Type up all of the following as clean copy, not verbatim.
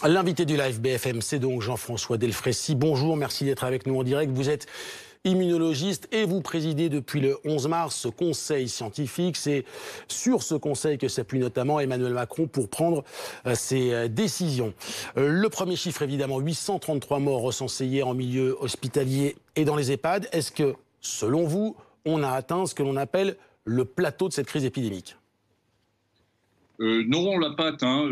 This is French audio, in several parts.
L'invité du live BFM, c'est donc Jean-François Delfraissy. Bonjour, merci d'être avec nous en direct. Vous êtes immunologiste et vous présidez depuis le 11 mars ce conseil scientifique. C'est sur ce conseil que s'appuie notamment Emmanuel Macron pour prendre ses décisions. Le premier chiffre, évidemment, 833 morts recensés hier en milieu hospitalier et dans les EHPAD. Est-ce que, selon vous, on a atteint ce que l'on appelle le plateau de cette crise épidémique ? Non, on l'a pas atteint.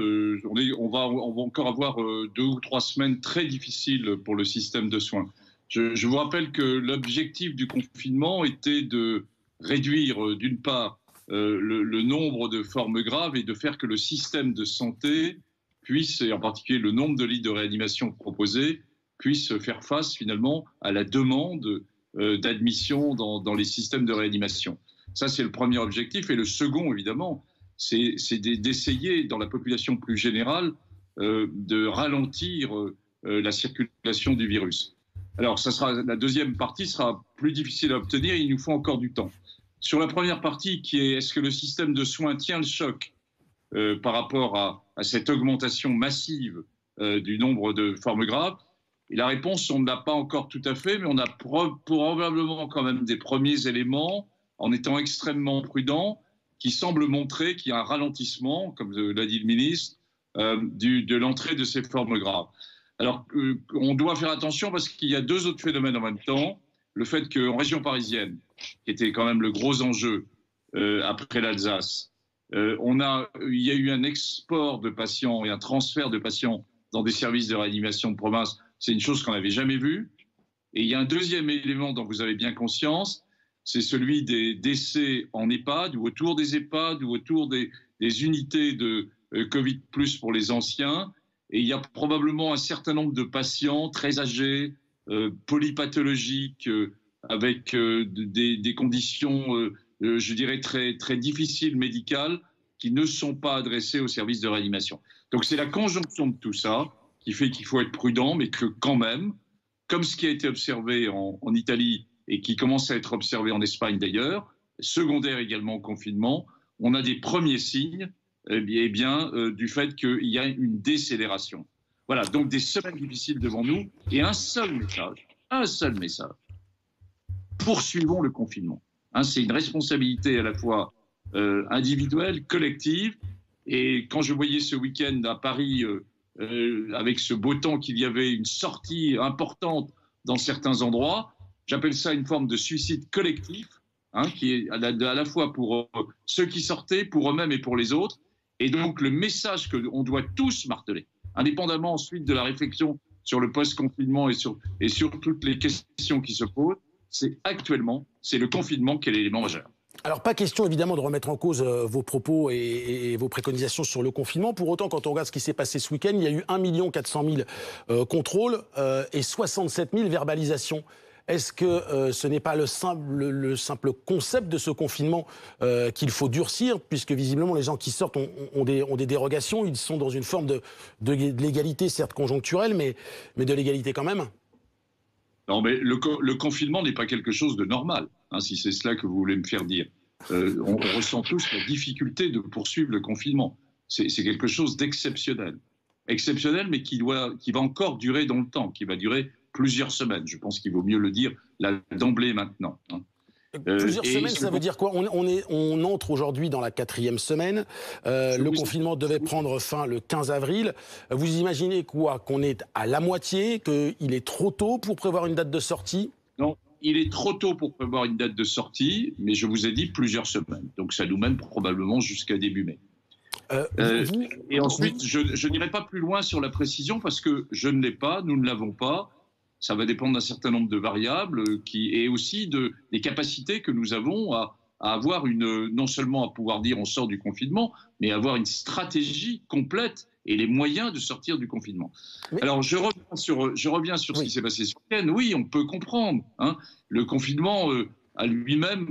On va encore avoir 2 ou 3 semaines très difficiles pour le système de soins. Je vous rappelle que l'objectif du confinement était de réduire, d'une part, le nombre de formes graves et de faire que le système de santé puisse, et en particulier le nombre de lits de réanimation proposés, puisse faire face finalement à la demande d'admission dans les systèmes de réanimation. Ça, c'est le premier objectif. Et le second, évidemment, c'est d'essayer, dans la population plus générale, de ralentir la circulation du virus. Alors, la deuxième partie sera plus difficile à obtenir, il nous faut encore du temps. Sur la première partie, qui est est-ce que le système de soins tient le choc par rapport à cette augmentation massive du nombre de formes graves, et la réponse, on ne l'a pas encore tout à fait, mais on a probablement quand même des premiers éléments, en étant extrêmement prudent, qui semble montrer qu'il y a un ralentissement, comme l'a dit le ministre, de l'entrée de ces formes graves. Alors, on doit faire attention parce qu'il y a 2 autres phénomènes en même temps. Le fait qu'en région parisienne, qui était quand même le gros enjeu après l'Alsace, il y a eu un export de patients et un transfert de patients dans des services de réanimation de province. C'est une chose qu'on n'avait jamais vue. Et il y a un deuxième élément dont vous avez bien conscience, c'est celui des décès en EHPAD ou autour des EHPAD ou autour des unités de Covid+, pour les anciens. Et il y a probablement un certain nombre de patients très âgés, polypathologiques, avec des conditions, je dirais, très, très difficiles médicales, qui ne sont pas adressés aux services de réanimation. Donc c'est la conjonction de tout ça qui fait qu'il faut être prudent, mais que quand même, comme ce qui a été observé en Italie, et qui commence à être observé en Espagne d'ailleurs, secondaire également au confinement, on a des premiers signes du fait qu'il y a une décélération. Voilà, donc des semaines difficiles devant nous, et un seul message. Poursuivons le confinement. C'est une responsabilité à la fois individuelle, collective, et quand je voyais ce week-end à Paris, avec ce beau temps qu'il y avait, une sortie importante dans certains endroits, j'appelle ça une forme de suicide collectif, qui est à la fois pour ceux qui sortaient, pour eux-mêmes et pour les autres. Et donc, le message qu'on doit tous marteler, indépendamment ensuite de la réflexion sur le post-confinement et sur toutes les questions qui se posent, c'est le confinement qui est l'élément majeur. Alors, pas question évidemment de remettre en cause vos propos et vos préconisations sur le confinement. Pour autant, quand on regarde ce qui s'est passé ce week-end, il y a eu 1 400 000 contrôles et 67 000 verbalisations. Est-ce que ce n'est pas le simple concept de ce confinement qu'il faut durcir, puisque visiblement les gens qui sortent ont des dérogations, ils sont dans une forme de légalité, certes conjoncturelle, mais de légalité quand même? Non, mais le confinement n'est pas quelque chose de normal, si c'est cela que vous voulez me faire dire. On ressent tous la difficulté de poursuivre le confinement. C'est quelque chose d'exceptionnel. Exceptionnel, mais qui va encore durer dans le temps, qui va durer plusieurs semaines. Je pense qu'il vaut mieux le dire d'emblée maintenant. Plusieurs semaines, ça veut dire quoi? On entre aujourd'hui dans la 4e semaine. Le confinement devait prendre fin le 15 avril. Vous imaginez quoi? Qu'on est à la moitié? Qu'il est trop tôt pour prévoir une date de sortie? Non, il est trop tôt pour prévoir une date de sortie, mais je vous ai dit plusieurs semaines. Donc ça nous mène probablement jusqu'à début mai. Et ensuite, je n'irai pas plus loin sur la précision parce que je ne l'ai pas, nous ne l'avons pas. Ça va dépendre d'un certain nombre de variables et aussi des capacités que nous avons à avoir non seulement à pouvoir dire on sort du confinement, mais avoir une stratégie complète et les moyens de sortir du confinement. Alors je reviens sur ce qui s'est passé ce week-end. Oui, on peut comprendre. Le confinement à lui-même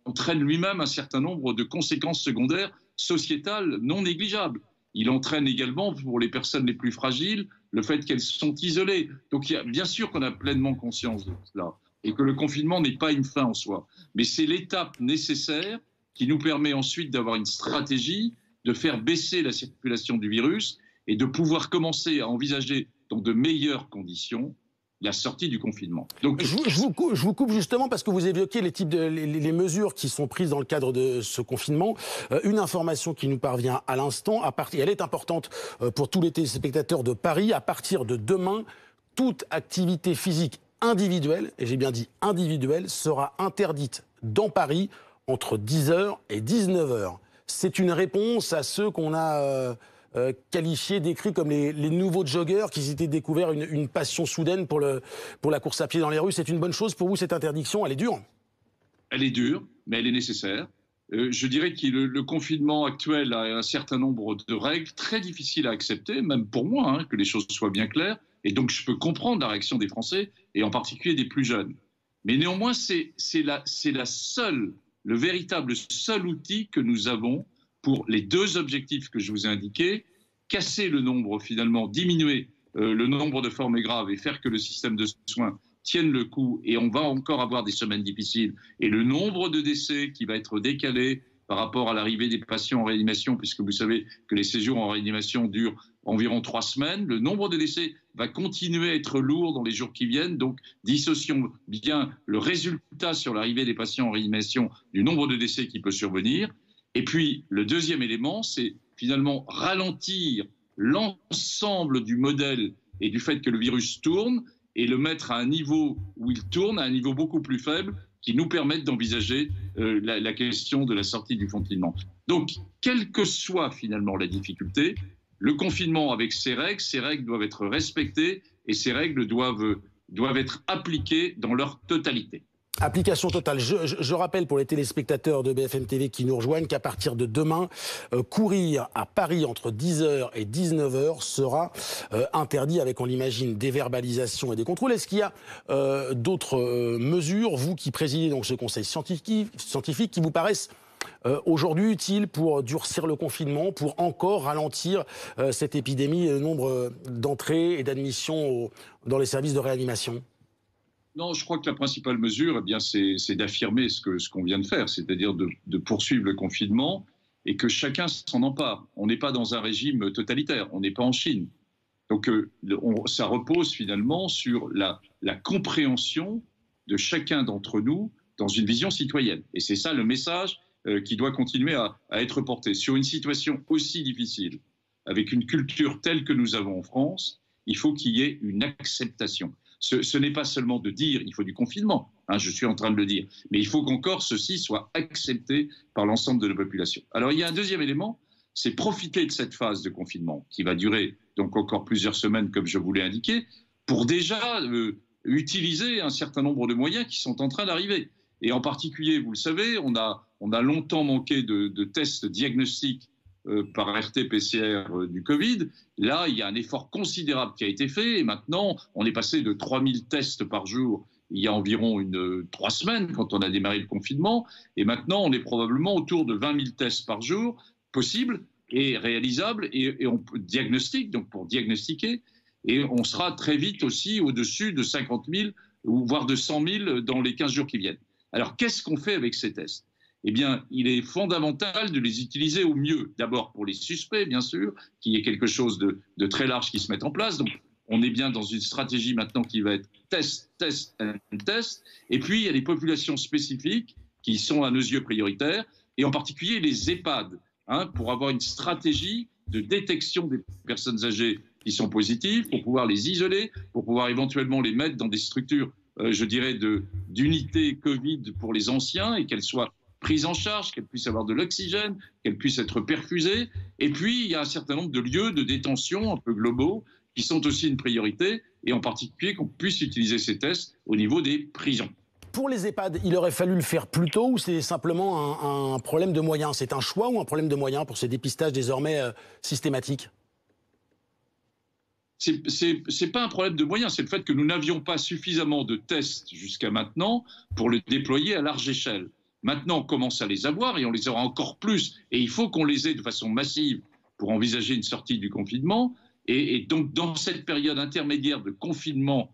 entraîne lui-même un certain nombre de conséquences secondaires sociétales non négligeables. Il entraîne également, pour les personnes les plus fragiles, le fait qu'elles sont isolées. Donc, bien sûr qu'on a pleinement conscience de cela et que le confinement n'est pas une fin en soi. Mais c'est l'étape nécessaire qui nous permet ensuite d'avoir une stratégie, de faire baisser la circulation du virus et de pouvoir commencer à envisager dans de meilleures conditions la sortie du confinement. Donc, je vous coupe justement parce que vous évoquez les mesures qui sont prises dans le cadre de ce confinement. Une information qui nous parvient à l'instant, elle est importante pour tous les téléspectateurs de Paris. À partir de demain, toute activité physique individuelle, et j'ai bien dit individuelle, sera interdite dans Paris entre 10h et 19h. C'est une réponse à ceux qu'on a qualifiés, décrits comme les nouveaux joggeurs qui s'étaient découverts une passion soudaine pour la course à pied dans les rues. C'est une bonne chose pour vous, cette interdiction? Elle est dure? Elle est dure, mais elle est nécessaire. Je dirais que le confinement actuel a un certain nombre de règles très difficiles à accepter, même pour moi, que les choses soient bien claires. Et donc, je peux comprendre la réaction des Français, et en particulier des plus jeunes. Mais néanmoins, c'est le véritable seul outil que nous avons pour les deux objectifs que je vous ai indiqués, casser le nombre, finalement, diminuer le nombre de formes graves et faire que le système de soins tienne le coup, et on va encore avoir des semaines difficiles, et le nombre de décès qui va être décalé par rapport à l'arrivée des patients en réanimation, puisque vous savez que les séjours en réanimation durent environ 3 semaines, le nombre de décès va continuer à être lourd dans les jours qui viennent, donc dissocions bien le résultat sur l'arrivée des patients en réanimation du nombre de décès qui peut survenir. Et puis, le deuxième élément, c'est finalement ralentir l'ensemble du modèle et du fait que le virus tourne et le mettre à un niveau où il tourne, à un niveau beaucoup plus faible, qui nous permette d'envisager la question de la sortie du confinement. Donc, quelle que soit finalement la difficulté, le confinement avec ses règles doivent être respectées et ces règles doivent être appliquées dans leur totalité. Application totale. Je rappelle pour les téléspectateurs de BFM TV qui nous rejoignent qu'à partir de demain, courir à Paris entre 10h et 19h sera interdit avec, on l'imagine, des verbalisations et des contrôles. Est-ce qu'il y a d'autres mesures, vous qui présidez donc ce conseil scientifique qui vous paraissent aujourd'hui utiles pour durcir le confinement, pour encore ralentir cette épidémie, le nombre d'entrées et d'admissions dans les services de réanimation? Non, je crois que la principale mesure, c'est d'affirmer ce qu'on vient de faire, c'est-à-dire de poursuivre le confinement et que chacun s'en empare. On n'est pas dans un régime totalitaire, on n'est pas en Chine. Donc ça repose finalement sur la compréhension de chacun d'entre nous dans une vision citoyenne. Et c'est ça le message qui doit continuer à être porté. Sur une situation aussi difficile, avec une culture telle que nous avons en France, il faut qu'il y ait une acceptation. Ce n'est pas seulement de dire il faut du confinement, je suis en train de le dire, mais il faut qu'encore ceci soit accepté par l'ensemble de la population. Alors il y a un deuxième élément, c'est profiter de cette phase de confinement qui va durer donc encore plusieurs semaines comme je vous l'ai indiqué, pour déjà utiliser un certain nombre de moyens qui sont en train d'arriver. Et en particulier, vous le savez, on a longtemps manqué de tests diagnostiques par RT-PCR du Covid. Là, il y a un effort considérable qui a été fait et maintenant, on est passé de 3000 tests par jour il y a environ 3 semaines quand on a démarré le confinement et maintenant, on est probablement autour de 20 000 tests par jour possibles et réalisables et on diagnostique, donc pour diagnostiquer, et on sera très vite aussi au-dessus de 50 000 ou voire de 100 000 dans les 15 jours qui viennent. Alors, qu'est-ce qu'on fait avec ces tests ? Eh bien, il est fondamental de les utiliser au mieux. D'abord pour les suspects, bien sûr, qu'il y ait quelque chose de très large qui se mette en place. Donc, on est bien dans une stratégie maintenant qui va être test, test, test. Et puis, il y a les populations spécifiques qui sont à nos yeux prioritaires, et en particulier les EHPAD, pour avoir une stratégie de détection des personnes âgées qui sont positives, pour pouvoir les isoler, pour pouvoir éventuellement les mettre dans des structures, je dirais, d'unités Covid pour les anciens et qu'elles soient prise en charge, qu'elle puisse avoir de l'oxygène, qu'elle puisse être perfusée. Et puis, il y a un certain nombre de lieux de détention un peu globaux qui sont aussi une priorité, et en particulier qu'on puisse utiliser ces tests au niveau des prisons. Pour les EHPAD, il aurait fallu le faire plus tôt ou c'est simplement un problème de moyens? C'est un choix ou un problème de moyens pour ces dépistages désormais systématiques? C'est pas un problème de moyens, c'est le fait que nous n'avions pas suffisamment de tests jusqu'à maintenant pour le déployer à large échelle. Maintenant, on commence à les avoir et on les aura encore plus. Et il faut qu'on les ait de façon massive pour envisager une sortie du confinement. Et donc, dans cette période intermédiaire de confinement,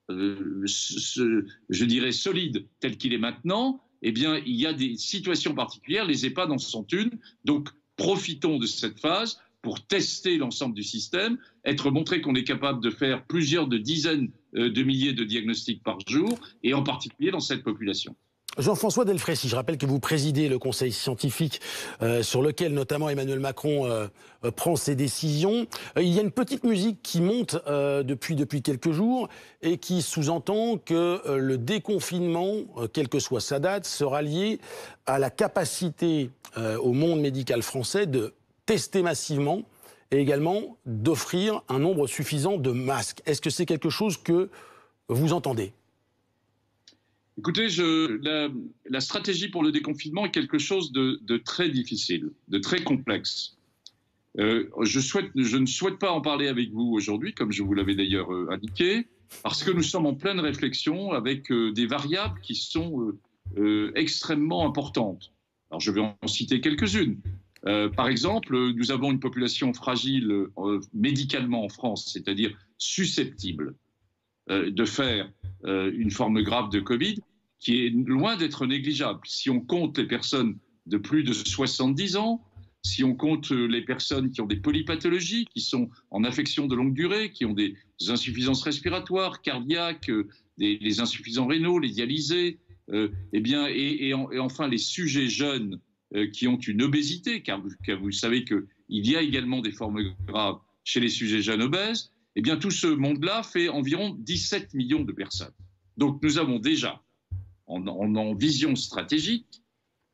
je dirais solide, tel qu'il est maintenant, eh bien, il y a des situations particulières. Les EHPAD en sont une. Donc, profitons de cette phase pour tester l'ensemble du système, être montré qu'on est capable de faire plusieurs dizaines de milliers de diagnostics par jour, et en particulier dans cette population. Jean-François Delfraissy, je rappelle que vous présidez le conseil scientifique sur lequel notamment Emmanuel Macron prend ses décisions. Il y a une petite musique qui monte depuis quelques jours et qui sous-entend que le déconfinement, quelle que soit sa date, sera lié à la capacité au monde médical français de tester massivement et également d'offrir un nombre suffisant de masques. Est-ce que c'est quelque chose que vous entendez ? Écoutez, la stratégie pour le déconfinement est quelque chose de très difficile, de très complexe. Je ne souhaite pas en parler avec vous aujourd'hui, comme je vous l'avais d'ailleurs indiqué, parce que nous sommes en pleine réflexion avec des variables qui sont extrêmement importantes. Alors je vais en citer quelques-unes. Par exemple, nous avons une population fragile médicalement en France, c'est-à-dire susceptible de faire une forme grave de Covid, qui est loin d'être négligeable. Si on compte les personnes de plus de 70 ans, si on compte les personnes qui ont des polypathologies, qui sont en affection de longue durée, qui ont des insuffisances respiratoires, cardiaques, les insuffisants rénaux, les dialysés, et enfin les sujets jeunes qui ont une obésité, car vous savez qu'il y a également des formes graves chez les sujets jeunes obèses, eh bien tout ce monde-là fait environ 17 millions de personnes. Donc nous avons déjà, en vision stratégique,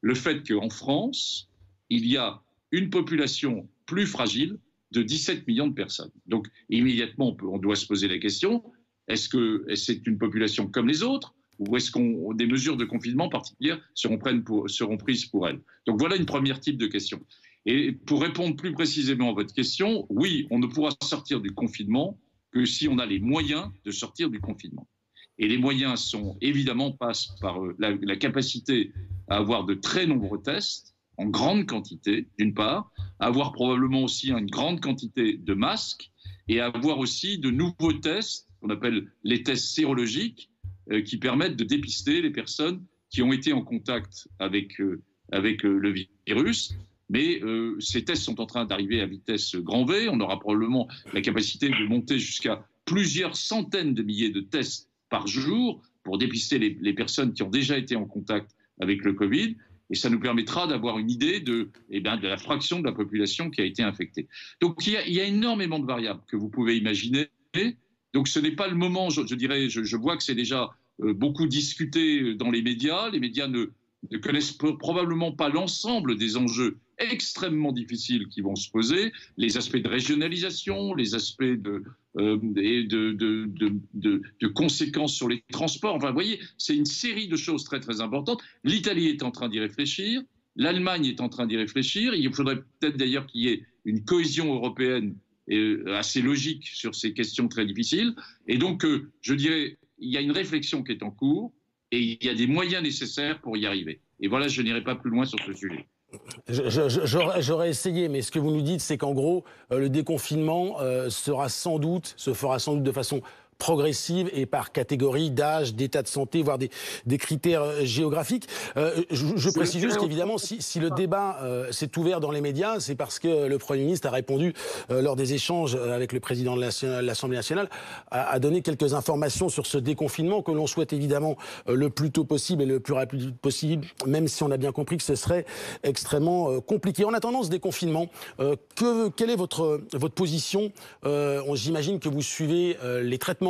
le fait qu'en France, il y a une population plus fragile de 17 millions de personnes. Donc immédiatement, on doit se poser la question, est-ce que c'est une population comme les autres, ou est-ce que des mesures de confinement particulières seront prises pour elle? Donc voilà une première type de question. Et pour répondre plus précisément à votre question, oui, on ne pourra sortir du confinement que si on a les moyens de sortir du confinement. Et les moyens passent par la capacité à avoir de très nombreux tests en grande quantité, d'une part, à avoir probablement aussi une grande quantité de masques et à avoir aussi de nouveaux tests, qu'on appelle les tests sérologiques, qui permettent de dépister les personnes qui ont été en contact avec le virus. Mais ces tests sont en train d'arriver à vitesse grand V. On aura probablement la capacité de monter jusqu'à plusieurs centaines de milliers de tests par jour pour dépister les personnes qui ont déjà été en contact avec le Covid. Et ça nous permettra d'avoir une idée de la fraction de la population qui a été infectée. Donc il y a énormément de variables que vous pouvez imaginer. Donc ce n'est pas le moment, je vois que c'est déjà beaucoup discuté dans les médias. Les médias ne connaissent probablement pas l'ensemble des enjeux extrêmement difficiles qui vont se poser, les aspects de régionalisation, les aspects de conséquences sur les transports. Enfin, vous voyez, c'est une série de choses très, très importantes. L'Italie est en train d'y réfléchir, l'Allemagne est en train d'y réfléchir. Il faudrait peut-être d'ailleurs qu'il y ait une cohésion européenne assez logique sur ces questions très difficiles. Et donc, je dirais, il y a une réflexion qui est en cours et il y a des moyens nécessaires pour y arriver. Et voilà, je n'irai pas plus loin sur ce sujet. J'aurais essayé, mais ce que vous nous dites, c'est qu'en gros, le déconfinement se fera sans doute de façon progressive et par catégorie d'âge, d'état de santé, voire des critères géographiques. Je précise juste qu'évidemment, si le débat s'est ouvert dans les médias, c'est parce que le Premier ministre a répondu lors des échanges avec le président de l'Assemblée nationale, a donné quelques informations sur ce déconfinement que l'on souhaite évidemment le plus tôt possible et le plus rapide possible, même si on a bien compris que ce serait extrêmement compliqué. En attendant ce déconfinement, quelle est votre position? J'imagine que vous suivez les traitements,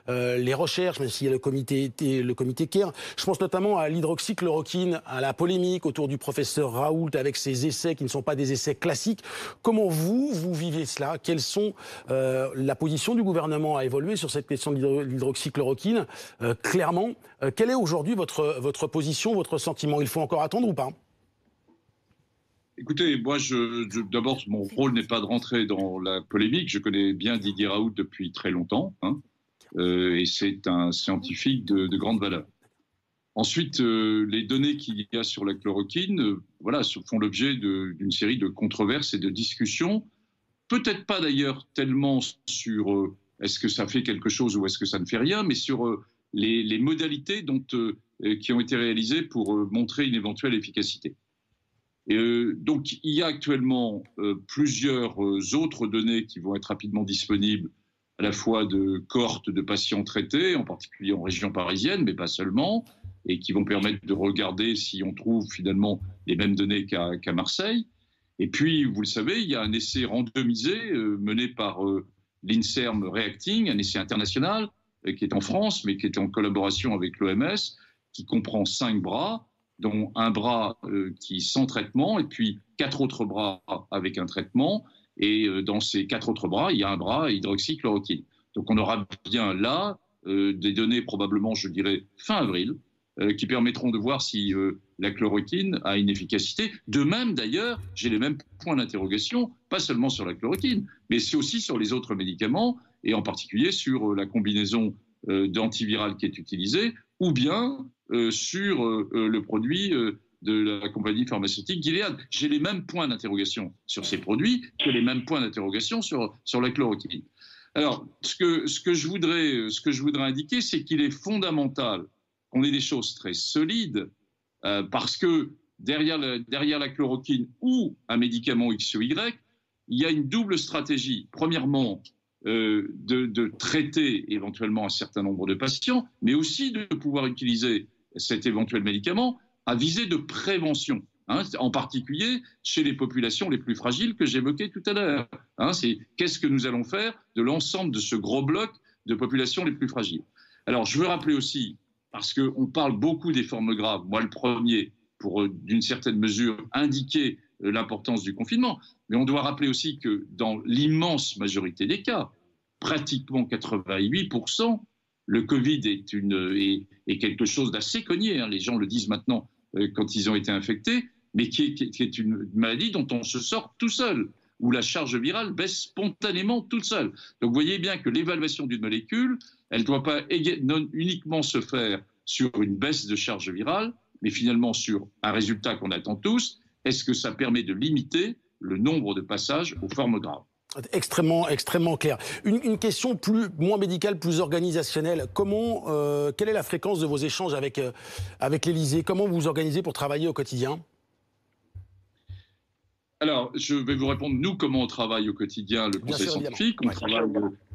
les recherches, même s'il y a le comité CARE. Je pense notamment à l'hydroxychloroquine, à la polémique autour du professeur Raoult avec ses essais qui ne sont pas des essais classiques. Comment vous vivez cela? Quelles sont la position du gouvernement à évoluer sur cette question de l'hydroxychloroquine? Clairement, quelle est aujourd'hui votre position, votre sentiment? Il faut encore attendre ou pas? Écoutez, moi, d'abord, mon rôle n'est pas de rentrer dans la polémique. Je connais bien Didier Raoult depuis très longtemps, et c'est un scientifique de grande valeur. Ensuite, les données qu'il y a sur la chloroquine, font l'objet d'une série de controverses et de discussions. Peut-être pas d'ailleurs tellement sur est-ce que ça fait quelque chose ou est-ce que ça ne fait rien, mais sur les modalités qui ont été réalisées pour montrer une éventuelle efficacité. Donc, il y a actuellement plusieurs autres données qui vont être rapidement disponibles, à la fois de cohortes de patients traités, en particulier en région parisienne, mais pas seulement, et qui vont permettre de regarder si on trouve finalement les mêmes données qu'à Marseille. Et puis, vous le savez, il y a un essai randomisé mené par l'INSERM Reacting, un essai international qui est en France, mais qui est en collaboration avec l'OMS, qui comprend 5 bras, dont un bras qui sans traitement, et puis 4 autres bras avec un traitement. Et dans ces 4 autres bras, il y a un bras hydroxychloroquine. Donc on aura bien là des données probablement, je dirais, fin avril, qui permettront de voir si la chloroquine a une efficacité. De même, d'ailleurs, j'ai les mêmes points d'interrogation, pas seulement sur la chloroquine, mais c'est aussi sur les autres médicaments, et en particulier sur la combinaison d'antivirales qui est utilisée, ou bien sur le produit de la compagnie pharmaceutique Gilead. J'ai les mêmes points d'interrogation sur ces produits que les mêmes points d'interrogation sur la chloroquine. Alors, ce que je voudrais indiquer, c'est qu'il est fondamental qu'on ait des choses très solides, parce que derrière la chloroquine ou un médicament X ou Y, il y a une double stratégie. Premièrement, de traiter éventuellement un certain nombre de patients, mais aussi de pouvoir utiliser cet éventuel médicament à visée de prévention, en particulier chez les populations les plus fragiles que j'évoquais tout à l'heure. C'est qu'est-ce que nous allons faire de l'ensemble de ce gros bloc de populations les plus fragiles. Alors, je veux rappeler aussi, parce qu'on parle beaucoup des formes graves, moi le premier, pour d'une certaine mesure indiquer l'importance du confinement, mais on doit rappeler aussi que dans l'immense majorité des cas, pratiquement 88%, le Covid est quelque chose d'assez connu, les gens le disent maintenant quand ils ont été infectés, mais qui est une maladie dont on se sort tout seul, où la charge virale baisse spontanément toute seule. Donc vous voyez bien que l'évaluation d'une molécule, elle ne doit pas non uniquement se faire sur une baisse de charge virale, mais finalement sur un résultat qu'on attend tous. Est-ce que ça permet de limiter le nombre de passages aux formes graves ? Extrêmement, extrêmement clair. Une question moins médicale, plus organisationnelle. Quelle est la fréquence de vos échanges avec l'Élysée ? Comment vous vous organisez pour travailler au quotidien ? Alors, je vais vous répondre, nous, comment on travaille au quotidien, le Conseil scientifique. On travaille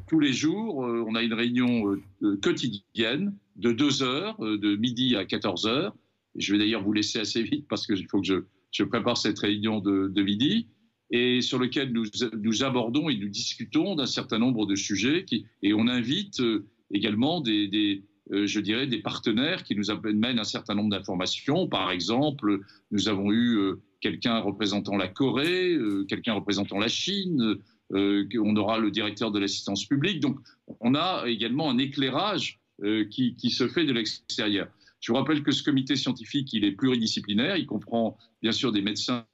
tous les jours. On a une réunion quotidienne de 2 heures, de midi à 14 heures. Je vais d'ailleurs vous laisser assez vite parce qu'il faut que je prépare cette réunion de midi, et sur lequel nous abordons et nous discutons d'un certain nombre de sujets. Et on invite également des partenaires qui nous amènent un certain nombre d'informations. Par exemple, nous avons eu quelqu'un représentant la Corée, quelqu'un représentant la Chine, on aura le directeur de l'assistance publique. Donc, on a également un éclairage qui se fait de l'extérieur. Je vous rappelle que ce comité scientifique, il est pluridisciplinaire. Il comprend bien sûr des médecins,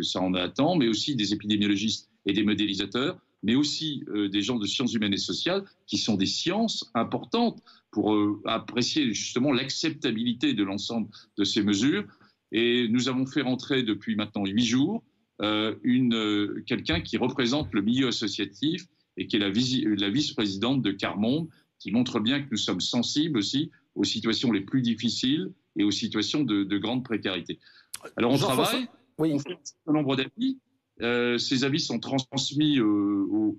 ça en attend, mais aussi des épidémiologistes et des modélisateurs, mais aussi des gens de sciences humaines et sociales, qui sont des sciences importantes pour apprécier justement l'acceptabilité de l'ensemble de ces mesures. Et nous avons fait rentrer depuis maintenant 8 jours quelqu'un qui représente le milieu associatif et qui est la vice-présidente de Carmonde, qui montre bien que nous sommes sensibles aussi aux situations les plus difficiles et aux situations de grande précarité. Alors on travaille, on fait un certain nombre d'avis. Ces avis sont transmis au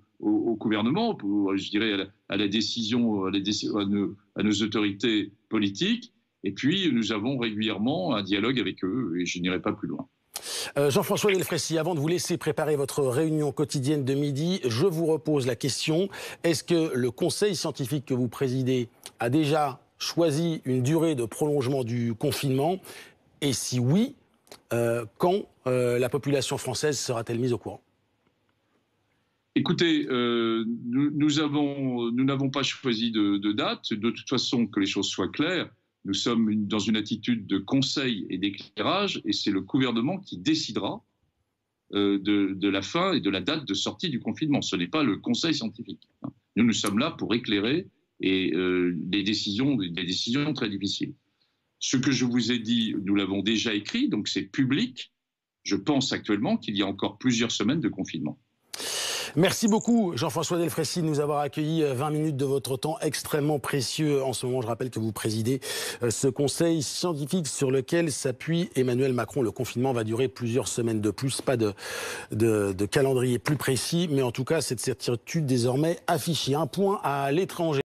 gouvernement, je dirais à la décision, à nos autorités politiques. Et puis, nous avons régulièrement un dialogue avec eux, et je n'irai pas plus loin. Jean-François Delfraissy, avant de vous laisser préparer votre réunion quotidienne de midi, je vous repose la question. Est-ce que le conseil scientifique que vous présidez a déjà choisi une durée de prolongement du confinement ? Et si oui, quand la population française sera-t-elle mise au courant ? Écoutez, nous n'avons pas choisi de date. De toute façon, que les choses soient claires, nous sommes dans une attitude de conseil et d'éclairage, et c'est le gouvernement qui décidera de la fin et de la date de sortie du confinement. Ce n'est pas le conseil scientifique. Nous sommes là pour éclairer et des décisions très difficiles. Ce que je vous ai dit, nous l'avons déjà écrit, donc c'est public. Je pense actuellement qu'il y a encore plusieurs semaines de confinement. Merci beaucoup Jean-François Delfraissy de nous avoir accueilli 20 minutes de votre temps extrêmement précieux. En ce moment, je rappelle que vous présidez ce conseil scientifique sur lequel s'appuie Emmanuel Macron. Le confinement va durer plusieurs semaines de plus, pas de calendrier plus précis, mais en tout cas cette certitude désormais affichée. Un point à l'étranger.